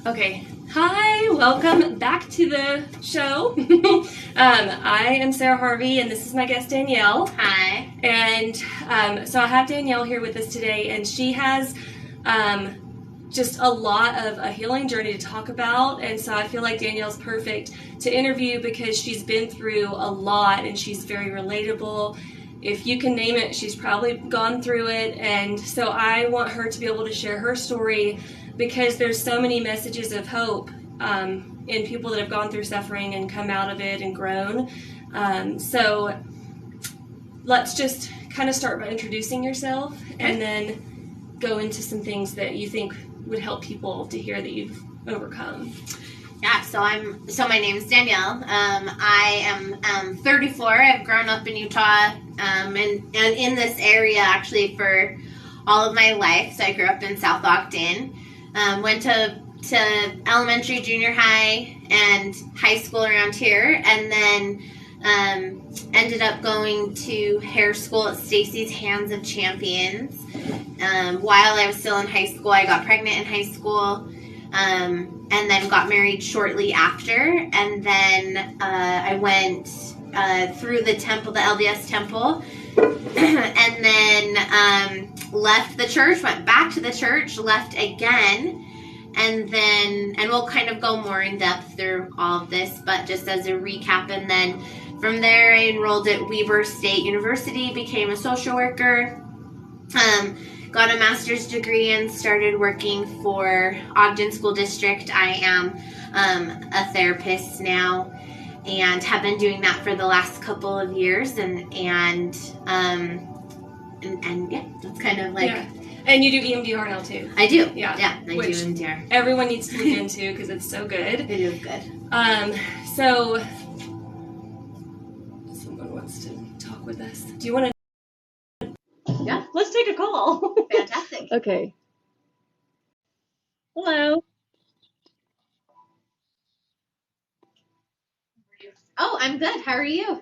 Okay. Hi, welcome back to the show. I am Sarah Harvey, and this is my guest Danielle. Hi. And so I have Danielle here with us today, and she has just a lot of a healing journey to talk about. And so I feel like Danielle's perfect to interview because she's been through a lot, and she's very relatable. If you can name it, she's probably gone through it. And so I want her to be able to share her story because there's so many messages of hope in people that have gone through suffering and come out of it and grown. So let's just kind of start by introducing yourself and then go into some things that you think would help people to hear that you've overcome. Yeah, so my name's Danielle. I am 34. I've grown up in Utah and in this area actually for all of my life. So I grew up in South Ogden. Went to elementary, junior high, and high school around here, and then ended up going to hair school at Stacy's Hands of Champions. While I was still in high school, I got pregnant in high school, and then got married shortly after, and then I went through the temple, the LDS temple, and then left the church, went back to the church, left again, and we'll kind of go more in depth through all of this, but just as a recap, and then from there I enrolled at Weber State University, became a social worker, got a master's degree, and started working for Ogden School District. I am a therapist now, and have been doing that for the last couple of years, and yeah, that's kind of like. Yeah. And you do EMDR now too. I do. Yeah. I do EMDR. Everyone needs to look into because it's so good. It is good. So someone wants to talk with us. Do you want to? Yeah. Let's take a call. Fantastic. Okay. Hello. Oh, I'm good. How are you?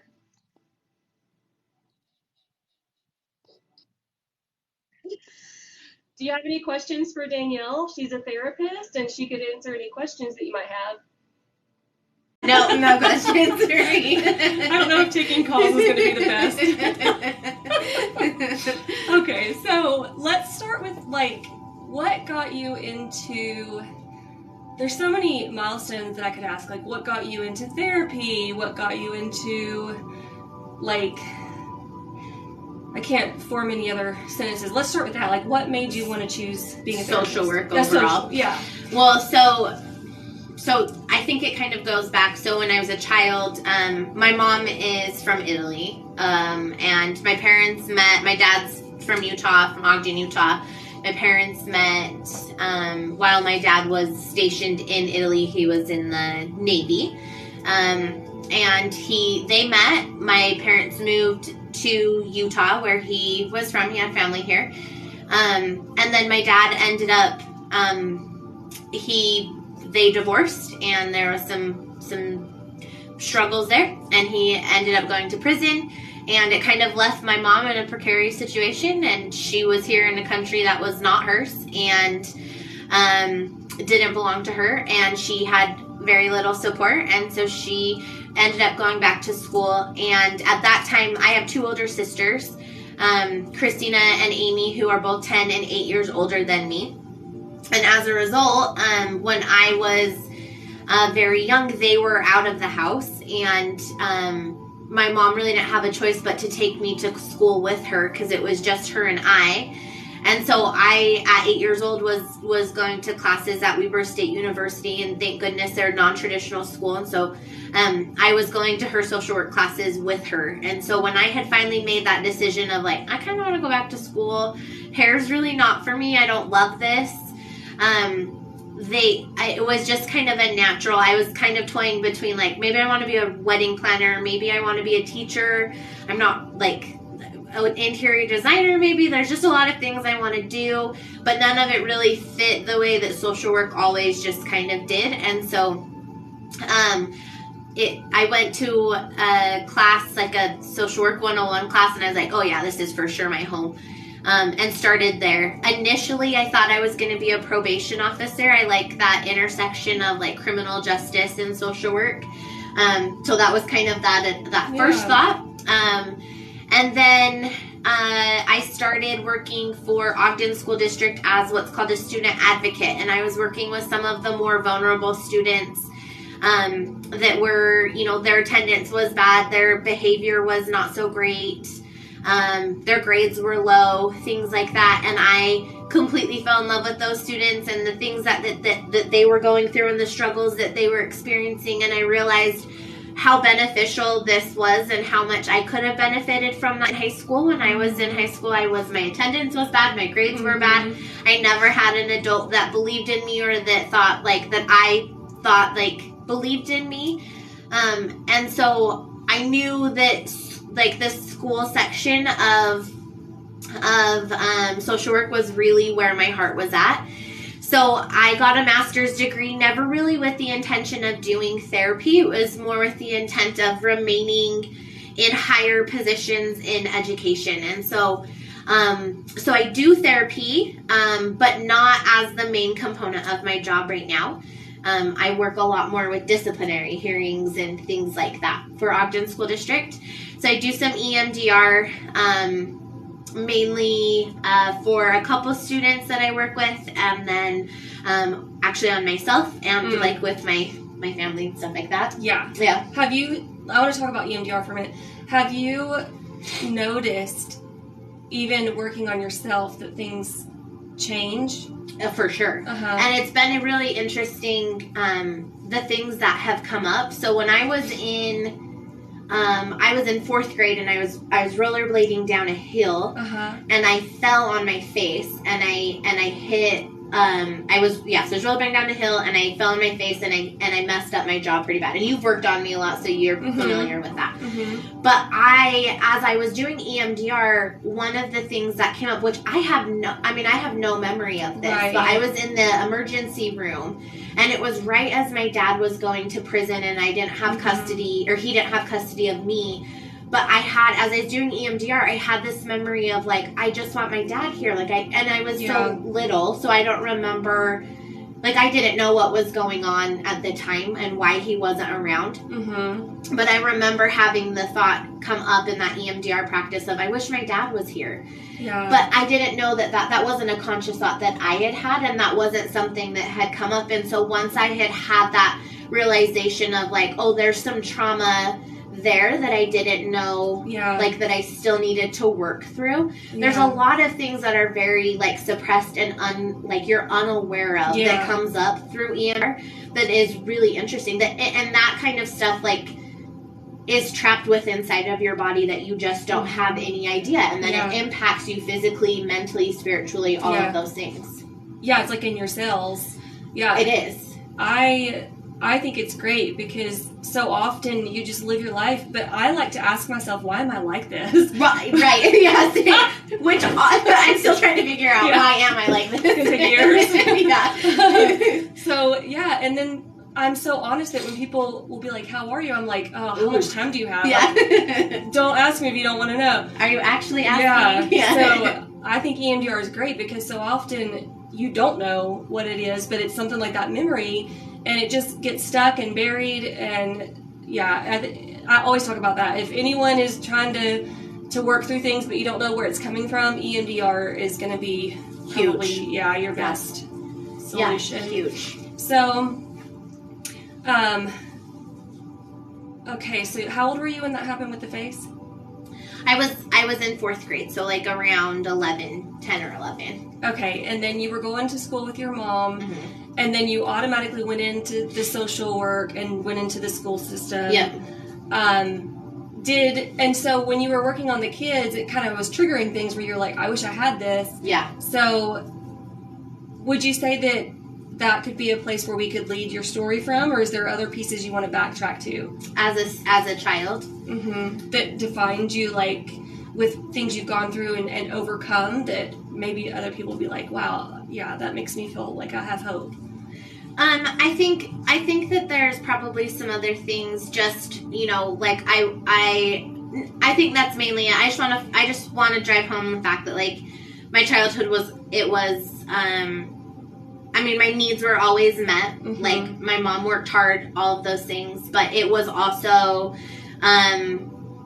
Do you have any questions for Danielle? She's a therapist, and she could answer any questions that you might have. No questions for me. I don't know if taking calls is going to be the best. Okay, so let's start with, what got you into... There's so many milestones that I could ask, what got you into therapy? What got you into, I can't form any other sentences. Let's start with that. What made you want to choose being a therapist? Social work overall. Yeah. Well, so I think it kind of goes back. So when I was a child, my mom is from Italy, and my parents met. My dad's from Utah, from Ogden, Utah. My parents met while my dad was stationed in Italy. He was in the Navy, and they met. My parents moved to Utah, where he was from. He had family here, and then my dad ended up. They divorced, and there was some struggles there, and he ended up going to prison. And it kind of left my mom in a precarious situation, and she was here in a country that was not hers and didn't belong to her, and she had very little support, and so she ended up going back to school. And at that time, I have two older sisters, Christina and Amy, who are both 10 and 8 years older than me. And as a result, when I was very young, they were out of the house, and my mom really didn't have a choice but to take me to school with her because it was just her and I. And so I, at 8 years old, was going to classes at Weber State University, and thank goodness they're a non-traditional school. And so I was going to her social work classes with her. And so when I had finally made that decision of I kind of want to go back to school, hair's really not for me, I don't love this. It was just kind of a natural. I was kind of toying between maybe I want to be a wedding planner, maybe I want to be a teacher. I'm not an interior designer, maybe. There's just a lot of things I want to do, but none of it really fit the way that social work always just kind of did. And so I went to a class, a social work 101 class, and I was like, oh yeah, this is for sure my home. and started there. Initially, I thought I was going to be a probation officer. I like that intersection of like criminal justice and social work. So that was kind of that first thought. And then I started working for Ogden School District as what's called a student advocate. And I was working with some of the more vulnerable students that were, their attendance was bad, their behavior was not so great, their grades were low, things like that. And I completely fell in love with those students and the things that they were going through and the struggles that they were experiencing. And I realized how beneficial this was and how much I could have benefited from that in high school. When I was in high school, my attendance was bad, my grades were bad. I never had an adult that believed in me or that thought believed in me. And so I knew that like the school section of social work was really where my heart was at. So I got a master's degree, never really with the intention of doing therapy. It was more with the intent of remaining in higher positions in education. And so I do therapy, but not as the main component of my job right now. I work a lot more with disciplinary hearings and things like that for Ogden School District. So I do some EMDR, mainly for a couple students that I work with, and then actually on myself and like with my family and stuff like that. Yeah. I want to talk about EMDR for a minute. Have you noticed, even working on yourself, that things change? For sure. And it's been really interesting, the things that have come up. So when I was in fourth grade and I was rollerblading down a hill, and I fell on my face and I hit, I was rollerblading down a hill and I fell on my face and I messed up my jaw pretty bad. And you've worked on me a lot, so you're familiar with that. But as I was doing EMDR, one of the things that came up, which I have no memory of this, but I was in the emergency room. And it was right as my dad was going to prison and I didn't have custody, or he didn't have custody of me. But as I was doing EMDR, I had this memory of like, I just want my dad here. I was so little, so I don't remember, like I didn't know what was going on at the time and why he wasn't around. But I remember having the thought come up in that EMDR practice of, I wish my dad was here. But I didn't know that wasn't a conscious thought that I had, and that wasn't something that had come up. And so once I had that realization of like, oh, there's some trauma there that I didn't know, like that I still needed to work through. There's a lot of things that are very like suppressed and you're unaware of that comes up through EMDR that is really interesting. And that kind of stuff like is trapped within inside of your body that you just don't have any idea, and then it impacts you physically, mentally, spiritually, all of those things. It's like in your cells. It is. I think it's great because so often you just live your life, but I like to ask myself, why am I like this? Right, yes. Which I'm still trying to figure out, why am I like this? It's years. So, and then I'm so honest that when people will be like, how are you? I'm like, oh, how much time do you have? Don't ask me if you don't want to know. Are you actually asking? So I think EMDR is great because so often you don't know what it is, but it's something like that memory, and it just gets stuck and buried. And I always talk about that. If anyone is trying to work through things but you don't know where it's coming from, EMDR is going to be probably your best solution. Huge. So okay, so how old were you when that happened with the face? I was in fourth grade, so like around 10 or 11. Okay, and then you were going to school with your mom, and then you automatically went into the social work and went into the school system. And so when you were working on the kids, it kind of was triggering things where you're like, I wish I had this. So would you say that could be a place where we could lead your story from, or is there other pieces you want to backtrack to? As a child? That defined you, like, with things you've gone through and overcome, that maybe other people will be like, wow, that makes me feel like I have hope. I think that there's probably some other things, just, like, I think that's mainly it. I just want to drive home the fact that, like, my childhood was I mean, my needs were always met. Mm-hmm. Like, my mom worked hard, all of those things. But it was also,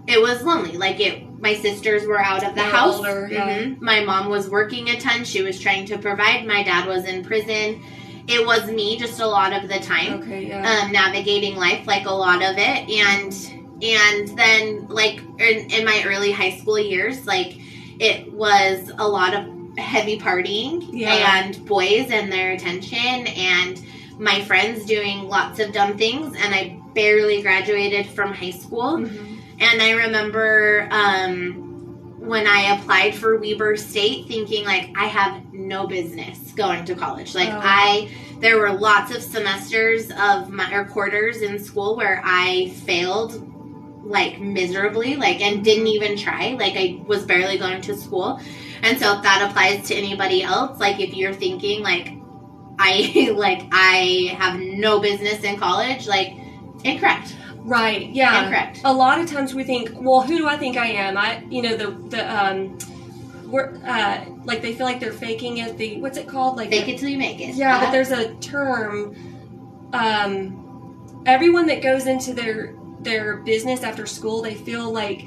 it was lonely. Like, my sisters were out of the house. Older, yeah. Mm-hmm. My mom was working a ton. She was trying to provide. My dad was in prison. It was me just a lot of the time. Okay, yeah. Navigating life, like, a lot of it. And then, like, in my early high school years, like, it was a lot of heavy partying and boys and their attention and my friends doing lots of dumb things, and I barely graduated from high school. Mm-hmm. And I remember when I applied for Weber State thinking, like, I have no business going to college. Like, there were lots of semesters or quarters in school where I failed, like, miserably, like, and didn't even try. Like, I was barely going to school. And so if that applies to anybody else, like, if you're thinking, like, I have no business in college, like, incorrect. Right, yeah. Incorrect. A lot of times we think, well, who do I think I am? Like, they feel like they're faking it. What's it called? Like, fake it till you make it. Yeah, but there's a term. Everyone that goes into their business after school, they feel like,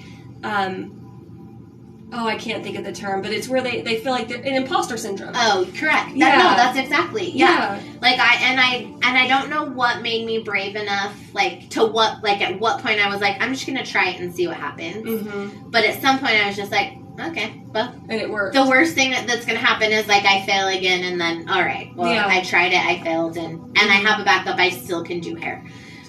I can't think of the term, but it's where they feel like they're an imposter syndrome. Oh, correct. No, that's exactly. Yeah. Like, I don't know what made me brave enough, like, at what point I was like, I'm just going to try it and see what happens. Mm-hmm. But at some point I was just like, okay, well. And it worked. The worst thing that's going to happen is, like, I fail again, and then, all right, well, I tried it, I failed, and I have a backup, I still can do hair.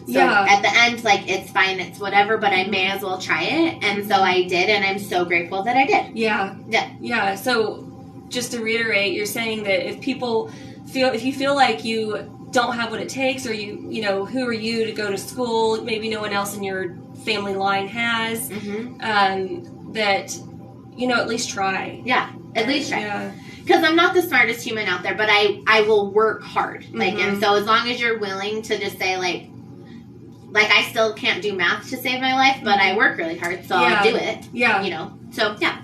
So at the end, like, it's fine, it's whatever, but I may as well try it. And so I did, and I'm so grateful that I did. Yeah. Yeah. So just to reiterate, you're saying that if you feel like you don't have what it takes, or you know, who are you to go to school, maybe no one else in your family line has, that, you know, at least try. Yeah. At least try. Yeah. Because I'm not the smartest human out there, but I will work hard. Like, and so as long as you're willing to just say, like, I still can't do math to save my life, but I work really hard, so I'll do it. Yeah. You know, so, yeah.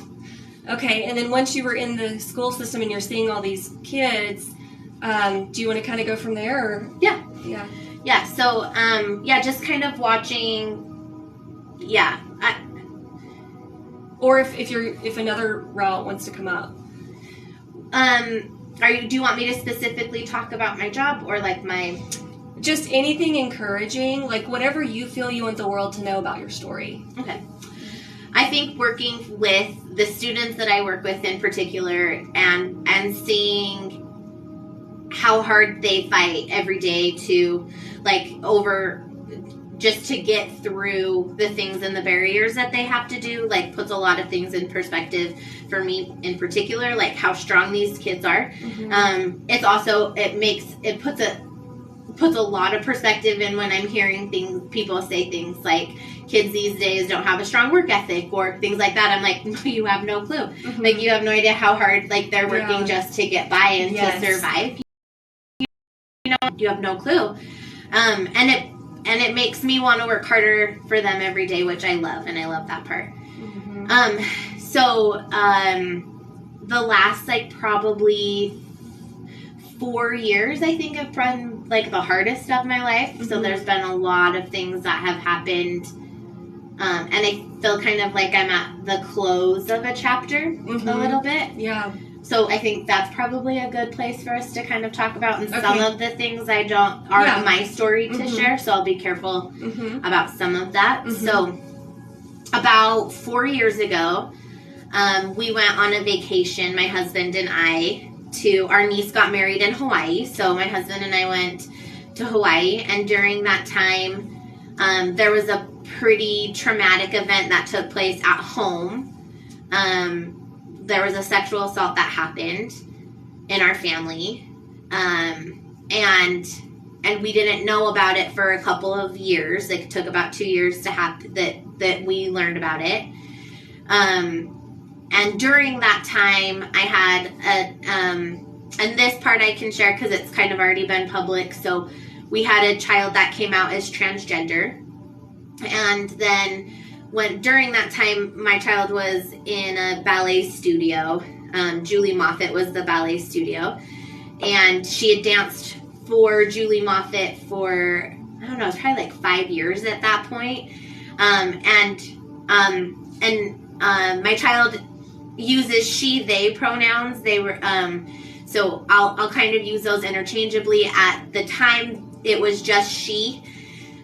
Okay, and then once you were in the school system and you're seeing all these kids, do you want to kind of go from there? Or? Yeah. Yeah. Yeah, so, just kind of watching, or if another route wants to come up. Do you want me to specifically talk about my job, or, like, my... Just anything encouraging, like whatever you feel you want the world to know about your story. Okay. I think working with the students that I work with in particular, and seeing how hard they fight every day to, like, just to get through the things and the barriers that they have to do, like, puts a lot of things in perspective for me in particular, like how strong these kids are. Mm-hmm. It's also, it puts a lot of perspective in when I'm hearing people say things like, kids these days don't have a strong work ethic, or things like that. I'm like, no, you have no clue. Mm-hmm. Like, you have no idea how hard, like, they're working just to get by and to survive. You know, you have no clue. And it makes me want to work harder for them every day, which I love, and I love that part. Mm-hmm. So the last, like, probably 4 years, I think, have been, like, the hardest of my life. Mm-hmm. So there's been a lot of things that have happened, and I feel kind of like I'm at the close of a chapter a little bit. Yeah. So I think that's probably a good place for us to kind of talk about, and some of the things aren't my story to share, so I'll be careful about some of that. Mm-hmm. So about 4 years ago, we went on a vacation, my husband and I, our niece got married in Hawaii, so my husband and I went to Hawaii, and during that time, there was a pretty traumatic event that took place at home. There was a sexual assault that happened in our family, and we didn't know about it for a couple of years. It took about 2 years to happen that we learned about it. And during that time, I had and this part I can share because it's kind of already been public. So we had a child that came out as transgender, and then during that time, my child was in a ballet studio, Julie Moffett was the ballet studio. And she had danced for Julie Moffett for, I don't know, it was probably like 5 years at that point. My child uses she, they pronouns. They were, so I'll kind of use those interchangeably. At the time, it was just she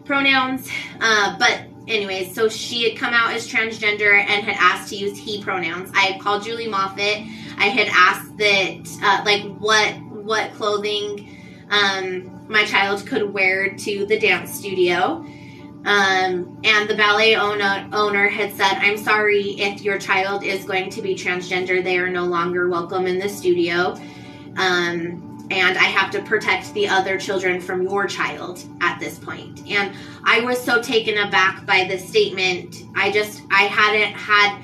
pronouns. But anyways, so she had come out as transgender and had asked to use he pronouns. I had called Julie Moffett. I had asked that, what clothing my child could wear to the dance studio. And the ballet owner had said, I'm sorry, if your child is going to be transgender, they are no longer welcome in the studio. And I have to protect the other children from your child at this point. And I was so taken aback by the statement. I hadn't had,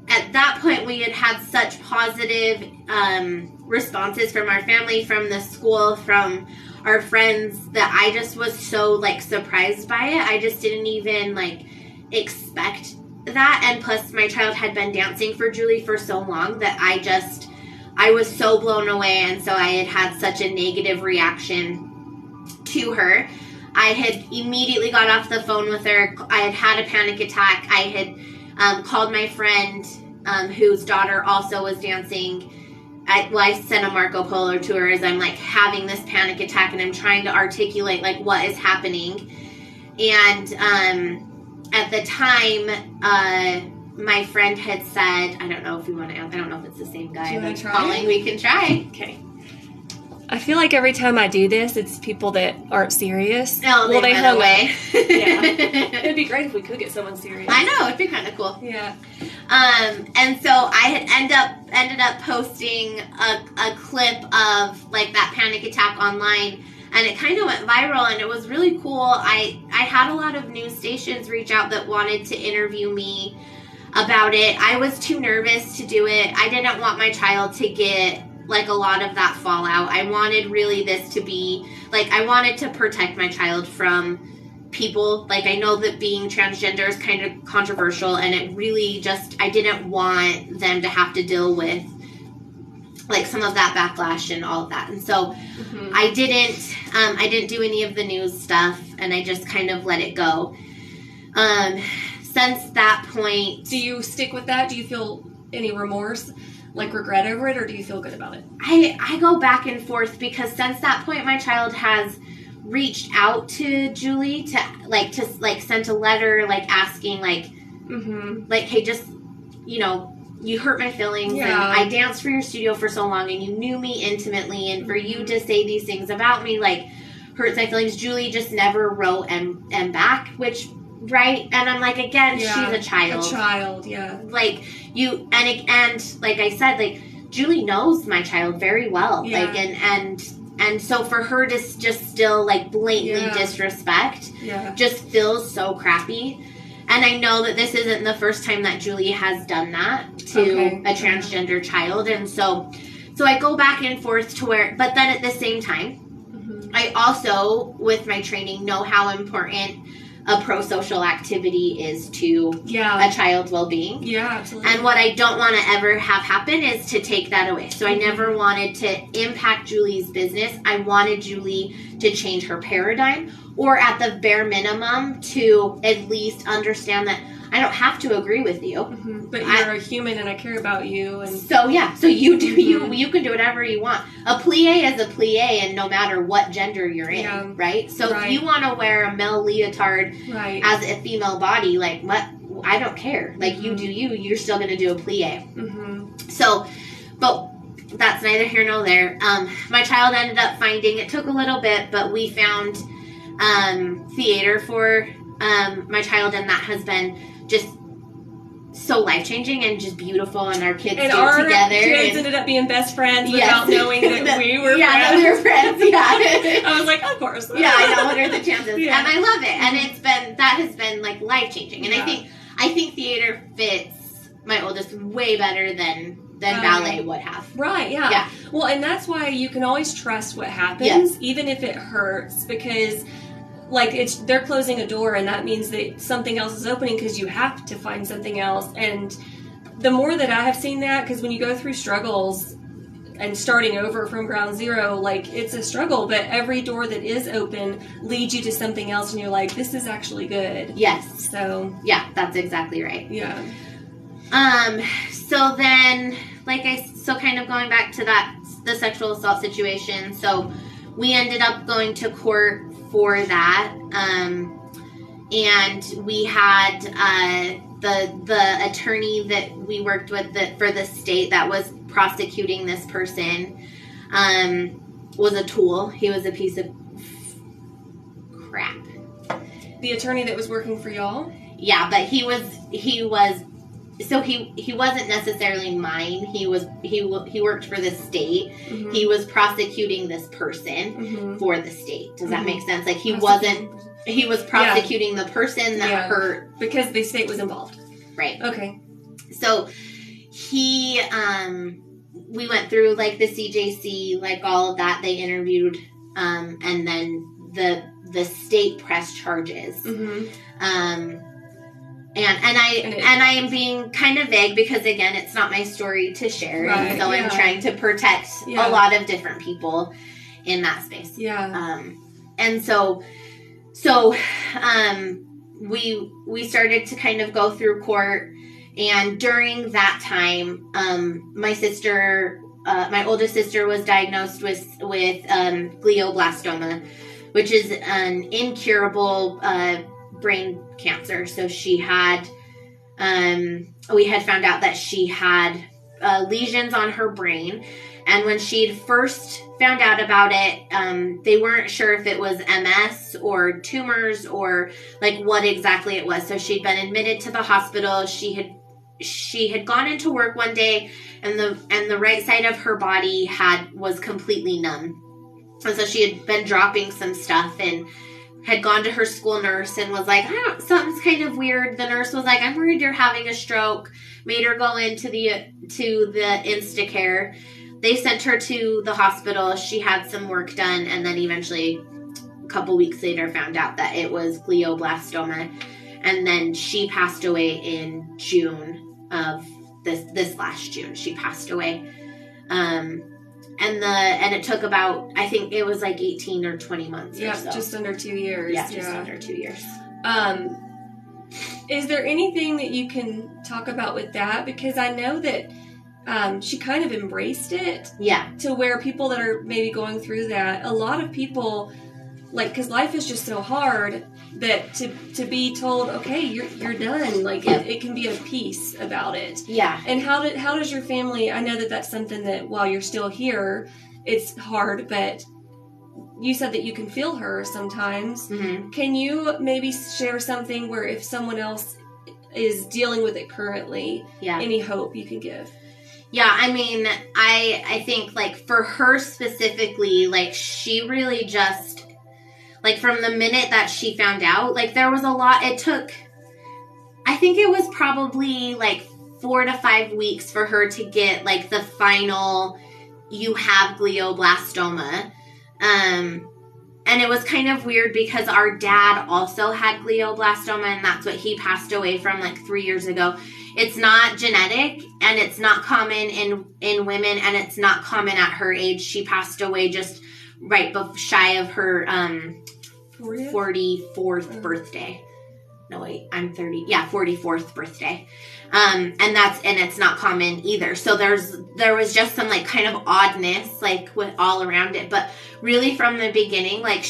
at that point, we had had such positive responses from our family, from the school, from our friends, that I just was so, like, surprised by it. I just didn't even, like, expect that. And plus, my child had been dancing for Julie for so long that I was so blown away. And so I had had such a negative reaction to her. I had immediately got off the phone with her. I had had a panic attack. I had called my friend whose daughter also was dancing. I sent a Marco Polo to her as I'm, like, having this panic attack, and I'm trying to articulate, like, what is happening. And at the time, my friend had said, I don't know if we want to, I don't know if it's the same guy that's calling. We can try. Okay. I feel like every time I do this, it's people that aren't serious. No, they run away. Yeah. It'd be great if we could get someone serious. I know, it'd be kind of cool. Yeah. And so I had ended up posting a clip of, like, that panic attack online, and it kind of went viral, and it was really cool. I had a lot of news stations reach out that wanted to interview me about it. I was too nervous to do it. I didn't want my child to get, like, a lot of that fallout. I wanted really this to be, like, I wanted to protect my child from people. Like, I know that being transgender is kind of controversial, and it really just, I didn't want them to have to deal with, like, some of that backlash and all of that. And so I didn't do any of the news stuff, and I just kind of let it go. Since that point... Do you stick with that? Do you feel any remorse, like regret over it, or do you feel good about it? I go back and forth, because since that point, my child has reached out to Julie to sent a letter, like, asking, like, like, hey, just, you know, you hurt my feelings, and I danced for your studio for so long, and you knew me intimately, and for you to say these things about me, like, hurts my feelings. Julie just never wrote and back, which, right? And I'm like, again, she's a child. A child, yeah. Like, you, and like I said, like, Julie knows my child very well, like, and so for her to just still, like, blatantly disrespect just feels so crappy. And I know that this isn't the first time that Julie has done that to a transgender child. And so I go back and forth to where, but then at the same time, I also, with my training, know how important a pro-social activity is to a child's well-being. Yeah, absolutely. And what I don't want to ever have happen is to take that away. So I never wanted to impact Julie's business. I wanted Julie to change her paradigm, or at the bare minimum to at least understand that I don't have to agree with you. But you're a human, and I care about you. And so you do you can do whatever you want. A plie is a plie, and no matter what gender you're in, right? So if you want to wear a male leotard as a female body, like, what? I don't care. Like, you do you. You're still going to do a plie. So, but that's neither here nor there. My child ended up finding, it took a little bit, but we found theater for my child, and that has been just so life-changing and just beautiful, and our kids get together. And our kids ended up being best friends without knowing that we were friends. Yeah, we were friends, I was like, of course. Yeah, I know, what are the chances? And I love it, and that has been, like, life-changing. And I think theater fits my oldest way better than ballet would have. Right, yeah. Well, and that's why you can always trust what happens, even if it hurts, because, like, they're closing a door, and that means that something else is opening, because you have to find something else. And the more that I have seen that, because when you go through struggles and starting over from ground zero, like, it's a struggle, but every door that is open leads you to something else, and you're like, this is actually good. Yes. So. Yeah, that's exactly right. Yeah. So then, so kind of going back to the sexual assault situation, so we ended up going to court for that, and we had, the attorney that we worked with for the state that was prosecuting this person, was a tool. He was a piece of crap. The attorney that was working for y'all? Yeah, but he wasn't necessarily mine. He worked for the state. Mm-hmm. He was prosecuting this person for the state. Does that make sense? Like, he was prosecuting the person that hurt. Because the state was involved. Right. Okay. So he, we went through, like, the CJC, like, all of that. They interviewed, and then the state pressed charges. Mm-hmm. And I am being kind of vague because, again, it's not my story to share. Right, and so I'm trying to protect a lot of different people in that space. Yeah. And so we started to kind of go through court, and during that time, my oldest sister was diagnosed with glioblastoma, which is an incurable brain cancer. So she had, we had found out that she had lesions on her brain. And when she'd first found out about it, they weren't sure if it was MS or tumors or like what exactly it was. So she'd been admitted to the hospital. She had gone into work one day, and the right side of her body was completely numb. And so she had been dropping some stuff and had gone to her school nurse and was like, something's kind of weird. The nurse was like, I'm worried you're having a stroke. Made her go into the Instacare. They sent her to the hospital. She had some work done, and then eventually a couple weeks later found out that it was glioblastoma. And then she passed away in June of this last June. She passed away. And it took about, I think it was like 18 or 20 months or so. Just under 2 years. Yeah, just under 2 years. Is there anything that you can talk about with that? Because I know that she kind of embraced it. Yeah. To where people that are maybe going through that, a lot of people, like, because life is just so hard, that to be told, okay, you're done, like, it can be a peace about it. Yeah. And how does your family, I know that that's something that while you're still here, it's hard, but you said that you can feel her sometimes. Mm-hmm. Can you maybe share something where if someone else is dealing with it currently, any hope you can give? Yeah, I mean, I think, like, for her specifically, like, she really just, like, from the minute that she found out, like, there was a lot, I think it was probably, like, 4 to 5 weeks for her to get, like, the final, you have glioblastoma. And it was kind of weird because our dad also had glioblastoma, and that's what he passed away from, like, 3 years ago. It's not genetic, and it's not common in women, and it's not common at her age. She passed away just right shy of her 44th birthday. No, wait, I'm 30. Yeah, 44th birthday. And it's not common either. So there was just some, like, kind of oddness, like, with all around it. But really from the beginning, like,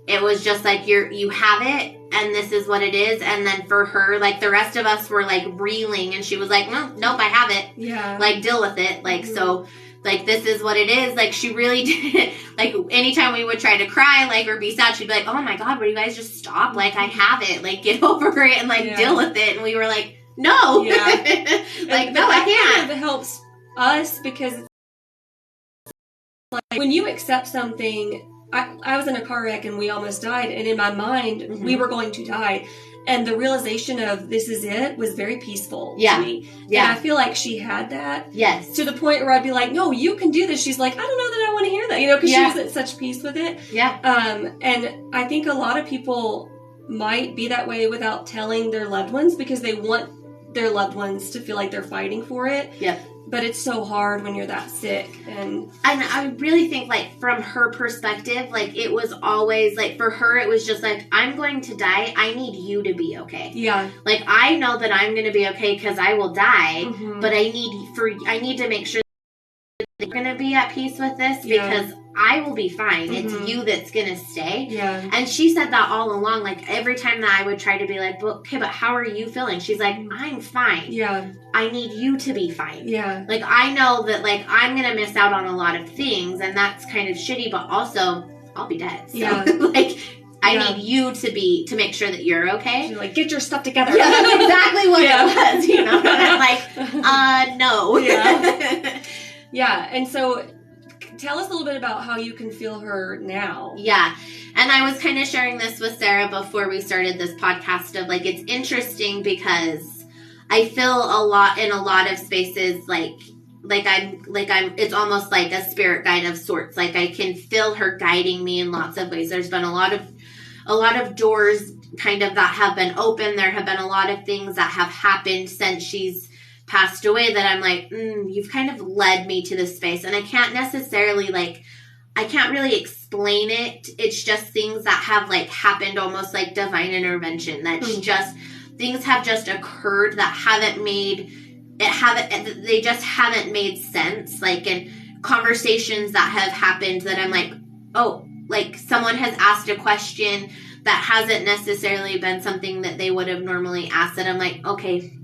it was just like, you have it, and this is what it is. And then for her, like, the rest of us were, like, reeling, and she was like, well, nope, I have it. Yeah. Like, deal with it. Like, so, like, this is what it is. Like, she really did. Like, anytime we would try to cry, like, or be sad, she'd be like, oh my God, will you guys just stop? Like, I have it. Like, get over it and, like, deal with it. And we were like, no. Yeah. Like, no, I can't. Kind of helps us because, like, when you accept something, I was in a car wreck and we almost died, and in my mind, we were going to die. And the realization of this is it was very peaceful to me. Yeah. And I feel like she had that. Yes. To the point where I'd be like, no, you can do this. She's like, I don't know that I want to hear that, because she was at such peace with it. Yeah. And I think a lot of people might be that way without telling their loved ones because they want their loved ones to feel like they're fighting for it. Yep. But it's so hard when you're that sick. And I really think, like, from her perspective, like, it was always, like, for her, it was just, like, I'm going to die. I need you to be okay. Yeah. Like, I know that I'm going to be okay because I will die, but I need to make sure that you're going to be at peace with this because I will be fine. It's you that's going to stay. Yeah. And she said that all along. Like, every time that I would try to be like, well, okay, but how are you feeling? She's like, I'm fine. Yeah. I need you to be fine. Yeah. Like, I know that, like, I'm going to miss out on a lot of things, and that's kind of shitty, but also, I'll be dead. So, like, I need you to make sure that you're okay. You're like, get your stuff together. Yeah, that's exactly what it was, you know? And I'm like, no. Yeah. Yeah. And so, tell us a little bit about how you can feel her now. Yeah. And I was kind of sharing this with Sarah before we started this podcast of, like, it's interesting because I feel a lot in a lot of spaces like I'm it's almost like a spirit guide of sorts. Like, I can feel her guiding me in lots of ways. There's been a lot of doors kind of that have been open. There have been a lot of things that have happened since she's passed away that I'm like, you've kind of led me to this space. And I can't necessarily, like, I can't really explain it. It's just things that have, like, happened almost like divine intervention. That's just, things have just occurred that they just haven't made sense. Like, in conversations that have happened that I'm like, oh, like, someone has asked a question that hasn't necessarily been something that they would have normally asked, that I'm like, okay,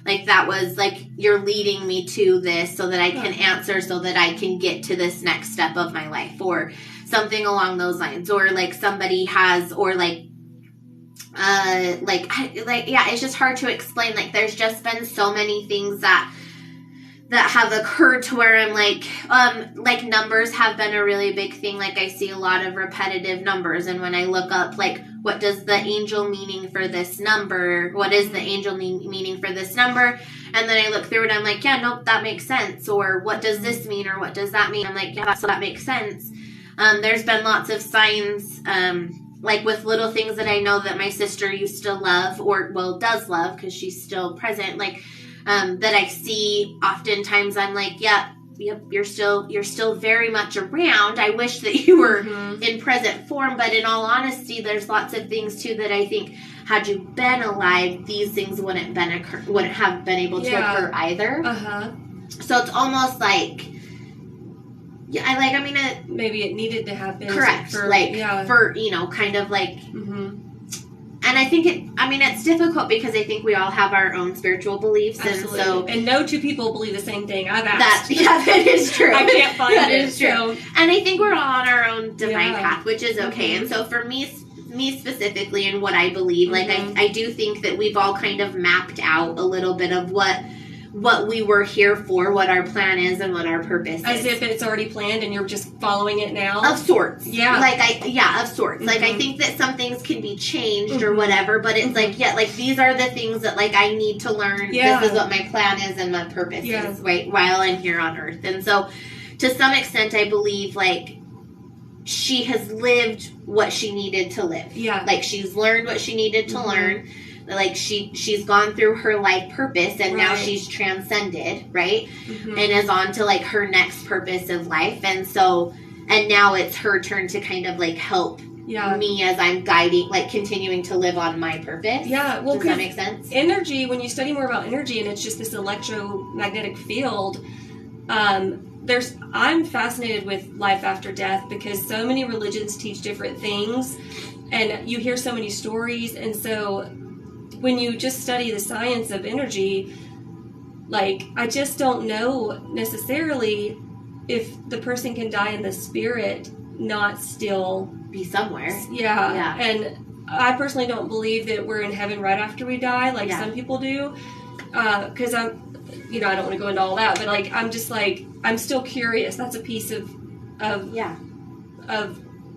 like, that was, like, you're leading me to this so that I can answer, so that I can get to this next step of my life, or something along those lines. Or, like, somebody has, or, like, it's just hard to explain. Like, there's just been so many things that have occurred to where I'm like numbers have been a really big thing. Like, I see a lot of repetitive numbers, and when I look up, like, what does the angel meaning for this number? What is the angel meaning for this number? And then I look through it, I'm like, yeah, nope, that makes sense. Or what does this mean? Or what does that mean? I'm like, yeah, so that makes sense. There's been lots of signs, like, with little things that I know that my sister used to love, or, well, does love, because she's still present, like, that I see oftentimes. I'm like, yep, you're still very much around. I wish that you were in present form, but in all honesty, there's lots of things too that I think, had you been alive, these things wouldn't have been able to occur either. So it's almost like, maybe it needed to happen. Correct. For, you know, kind of like. And I think it's difficult because I think we all have our own spiritual beliefs. Absolutely. And no two people believe the same thing. I've asked. That is true. I can't find that it. That is true. So. And I think we're all on our own divine path, which is okay. And so for me specifically, and what I believe, like, I do think that we've all kind of mapped out a little bit of what we were here for, what our plan is, and what our purpose is. As if it's already planned and you're just following it now? Of sorts. Yeah. Of sorts. Like, I think that some things can be changed or whatever, but it's like, like, these are the things that, like, I need to learn. Yeah. This is what my plan is and my purpose is, right, while I'm here on earth. And so, to some extent, I believe, like, she has lived what she needed to live. Yeah. Like, she's learned what she needed to learn. Like, she's gone through her life purpose, and now she's transcended, right? And is on to, like, her next purpose of life. And so, and now it's her turn to kind of, like, help me as I'm guiding, like, continuing to live on my purpose. Yeah. Well, does that make sense? Energy, when you study more about energy, and it's just this electromagnetic field, I'm fascinated with life after death, because so many religions teach different things, and you hear so many stories. And so when you just study the science of energy, like, I just don't know necessarily if the person can die in the spirit, not still be somewhere. Yeah. And I personally don't believe that we're in heaven right after we die, like some people do. Because I don't want to go into all that, but, like, I'm just, like, I'm still curious. That's a piece of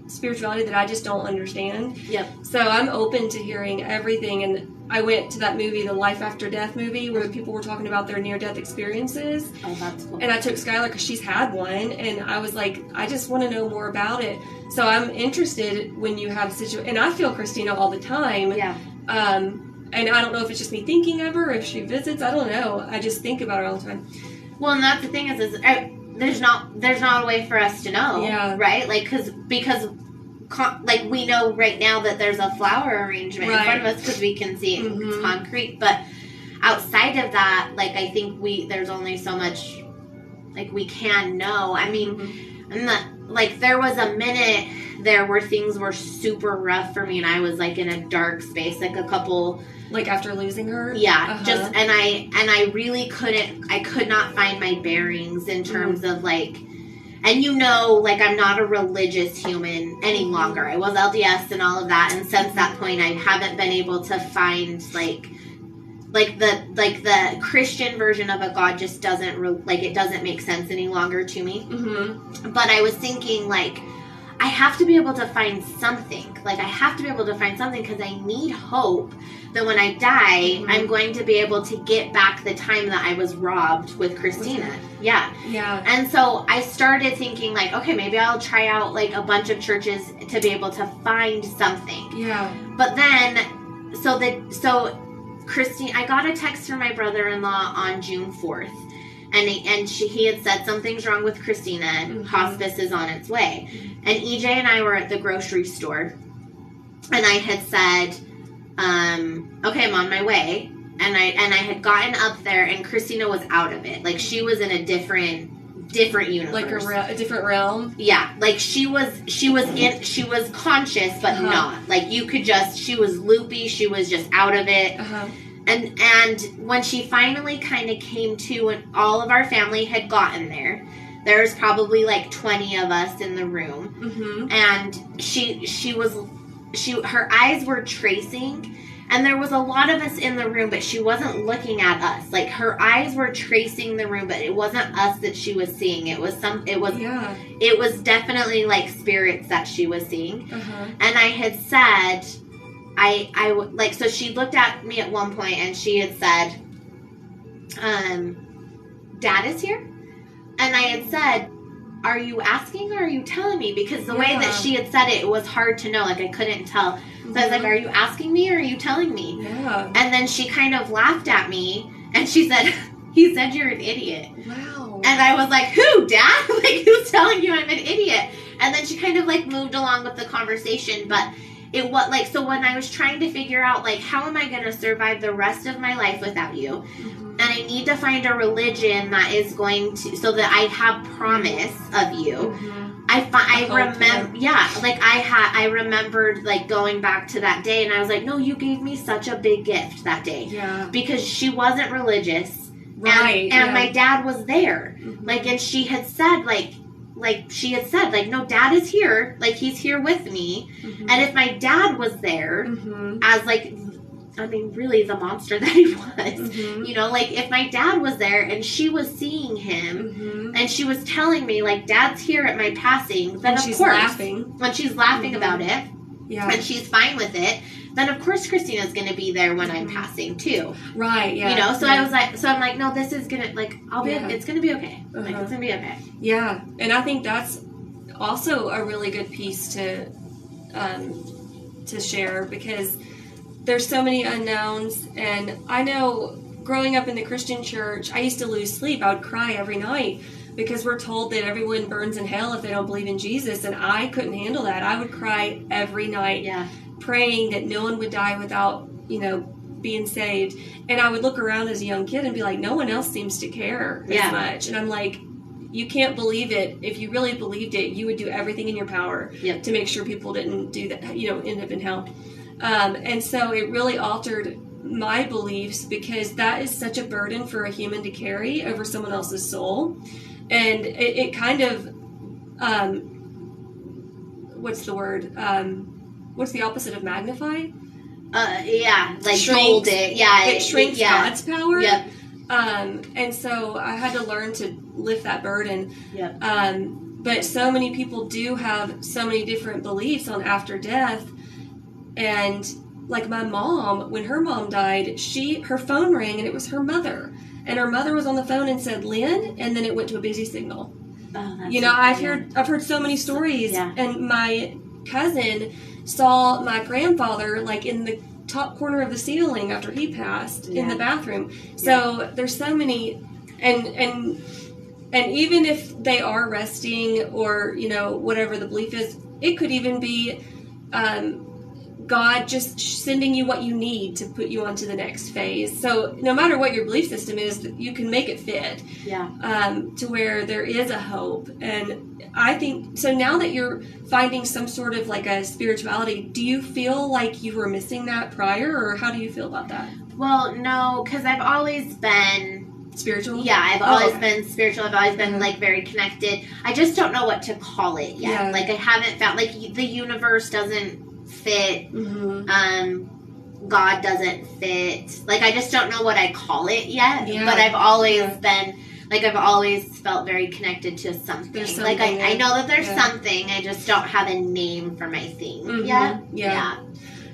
spirituality that I just don't understand. Yep. So I'm open to hearing everything. And I went to that movie, the Life After Death movie, where people were talking about their near-death experiences. Oh, that's cool. And I took Skylar because she's had one, and I was like, I just want to know more about it. So I'm interested when you have and I feel Christina all the time. Yeah. And I don't know if it's just me thinking of her, or if she visits. I don't know. I just think about her all the time. Well, and that's the thing is there's not a way for us to know, right? Like, because like we know right now that there's a flower arrangement in front of us because we can see it's concrete, but outside of that, like I think there's only so much like we can know. I mean, like there was a minute there where things were super rough for me, and I was like in a dark space, like a couple. Like after losing her? Yeah, just, and I really could not find my bearings in terms of like, and like I'm not a religious human any longer. I was LDS and all of that, and since that point I haven't been able to find like the Christian version of a God just doesn't, it doesn't make sense any longer to me. But I was thinking like, I have to be able to find something. Like, I have to be able to find something because I need hope that when I die, I'm going to be able to get back the time that I was robbed with Christina. Yeah. And so I started thinking, like, okay, maybe I'll try out, like, a bunch of churches to be able to find something. Yeah. But then, so Christine, I got a text from my brother-in-law on June 4th. And he had said something's wrong with Christina and hospice is on its way. And EJ and I were at the grocery store, and I had said, okay, I'm on my way. And I had gotten up there, and Christina was out of it. Like, she was in a different universe. Like a different realm? Yeah. Like, she was conscious, but not. Like, she was loopy, she was just out of it. And when she finally kind of came to, and all of our family had gotten there, there's probably like 20 of us in the room, and her eyes were tracing, and there was a lot of us in the room, but she wasn't looking at us. Like, her eyes were tracing the room, but it wasn't us that she was seeing. It was definitely like spirits that she was seeing. And I had said, so she looked at me at one point and she had said, Dad is here? And I had said, are you asking or are you telling me? Because the way that she had said it was hard to know. Like, I couldn't tell. So I was like, are you asking me or are you telling me? Yeah. And then she kind of laughed at me and she said, he said you're an idiot. Wow. And I was like, who, Dad? Like, who's telling you I'm an idiot? And then she kind of like moved along with the conversation, but it was like, so when I was trying to figure out, like, how am I going to survive the rest of my life without you? And I need to find a religion that is going to, so that I have promise of you. I remembered like going back to that day, and I was like, no, you gave me such a big gift that day. Yeah. Because she wasn't religious. Right. And my dad was there. Like, and she had said, no, Dad is here. Like, he's here with me. And if my dad was there as, like, I mean, really the monster that he was, you know, like, if my dad was there and she was seeing him and she was telling me, like, Dad's here at my passing, then of course, when she's laughing about it, and she's fine with it, then of course Christina's going to be there when I'm passing too. Right, yeah. You know, so I was like, so I'm like, no, this is going to, like, it's going to be okay. Like, it's going to be okay. Yeah, and I think that's also a really good piece to share, because there's so many unknowns. And I know growing up in the Christian church, I used to lose sleep. I would cry every night because we're told that everyone burns in hell if they don't believe in Jesus, and I couldn't handle that. I would cry every night, praying that no one would die without, being saved. And I would look around as a young kid and be like, no one else seems to care as much. And I'm like, you can't believe it. If you really believed it, you would do everything in your power to make sure people didn't do that, end up in hell. And so it really altered my beliefs, because that is such a burden for a human to carry over someone else's soul. And it kind of, what's the word? What's the opposite of magnify? Like shrinks, mold it. Yeah. It shrinks God's power. Yep. And so I had to learn to lift that burden. Yep. But so many people do have so many different beliefs on after death. And like my mom, when her mom died, her phone rang and it was her mother. And her mother was on the phone and said, Lynn, and then it went to a busy signal. Oh, I've heard so many stories. Yeah. And my cousin saw my grandfather like in the top corner of the ceiling after he passed in the bathroom. So there's so many, and even if they are resting or, you know, whatever the belief is, it could even be God just sending you what you need to put you onto the next phase. So no matter what your belief system is, you can make it fit to where there is a hope. And I think, so now that you're finding some sort of like a spirituality, do you feel like you were missing that prior, or how do you feel about that? Well, no, because I've always been spiritual. Yeah, I've always been spiritual. I've always been like very connected. I just don't know what to call it yet. Like I haven't found, like the universe doesn't fit. God doesn't fit. Like I just don't know what I call it yet. But I've always been, like I've always felt very connected to something. Like I know that there's something. I just don't have a name for my thing yet.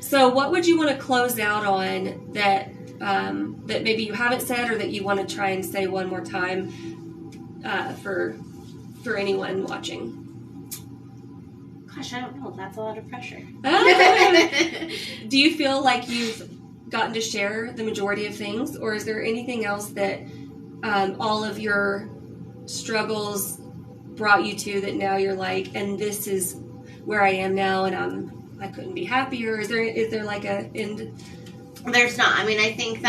So what would you want to close out on that that maybe you haven't said, or that you want to try and say one more time for anyone watching? Gosh, I don't know. That's a lot of pressure. Do you feel like you've gotten to share the majority of things, or is there anything else that all of your struggles brought you to that now you're like, and this is where I am now, and I couldn't be happier? Is there like a end? There's not. I mean, I think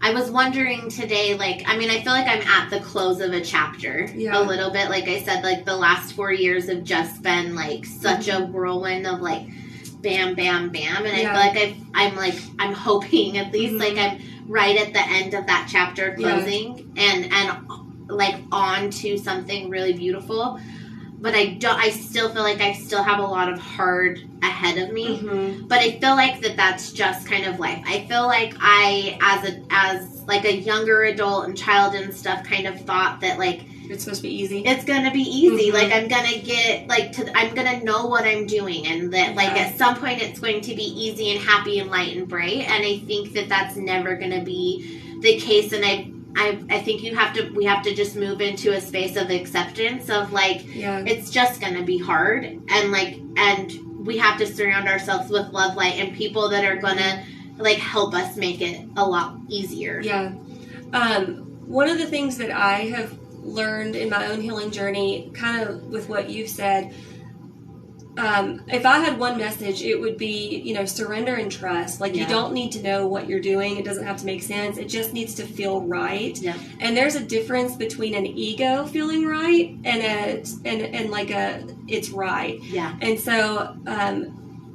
I was wondering today, like, I mean, I feel like I'm at the close of a chapter a little bit. Like I said, like the last 4 years have just been like such a whirlwind of like bam, bam, bam. And I feel like I'm hoping at least like I'm right at the end of that chapter closing and like on to something really beautiful. But I still feel like I still have a lot of hard ahead of me. But I feel like that's just kind of life. I feel like I, as like a younger adult and child and stuff, kind of thought that like it's supposed to be easy. It's gonna be easy. Like I'm gonna get I'm gonna know what I'm doing, and that like at some point it's going to be easy and happy and light and bright. And I think that that's never gonna be the case. And I think we have to just move into a space of acceptance of like it's just gonna be hard, and we have to surround ourselves with love, light, and people that are gonna like help us make it a lot easier. One of the things that I have learned in my own healing journey, kind of with what you've said, if I had one message, it would be, you know, surrender and trust. Like you don't need to know what you're doing. It doesn't have to make sense. It just needs to feel right. And there's a difference between an ego feeling right and like it's right. And so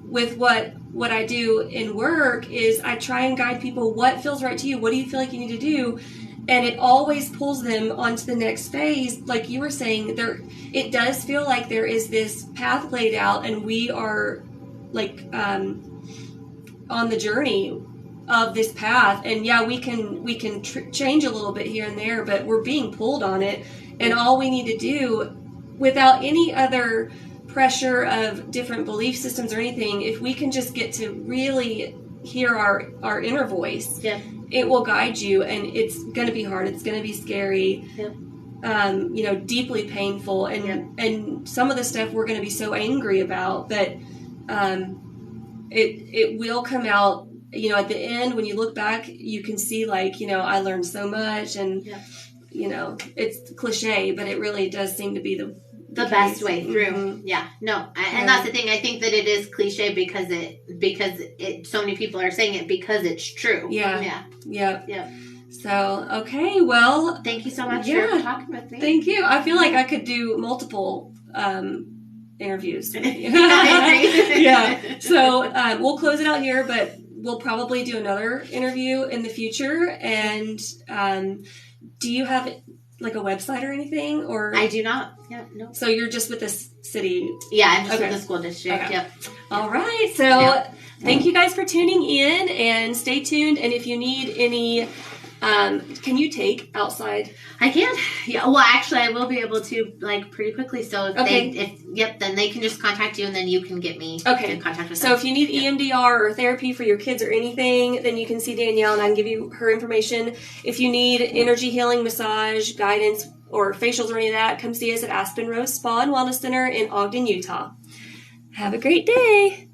with what I do in work is I try and guide people. What feels right to you? What do you feel like you need to do? And it always pulls them onto the next phase. Like you were saying, it does feel like there is this path laid out, and we are like on the journey of this path. And we can change a little bit here and there, but we're being pulled on it. And all we need to do, without any other pressure of different belief systems or anything, if we can just get to really hear our inner voice, it will guide you. And it's going to be hard. It's going to be scary, you know, deeply painful. And some of the stuff we're going to be so angry about, but it will come out, you know, at the end. When you look back, you can see like, you know, I learned so much, and you know, it's cliche, but it really does seem to be the best way through. And that's the thing. I think that it is cliche because it so many people are saying it because it's true. So okay, well, thank you so much for talking with me. Thank you. I feel like I could do multiple interviews. So we'll close it out here, but we'll probably do another interview in the future. And do you have like a website or anything? Or I do not. No. So you're just with this city? I'm just with the school district. All right. So thank you guys for tuning in, and stay tuned. And if you need any, can you take outside? I can. Well, actually, I will be able to like pretty quickly. So then they can just contact you, and then you can get me in contact with them. So if you need EMDR or therapy for your kids or anything, then you can see Danielle, and I can give you her information. If you need energy healing, massage, guidance, or facials or any of that, come see us at Aspen Rose Spa and Wellness Center in Ogden, Utah. Have a great day.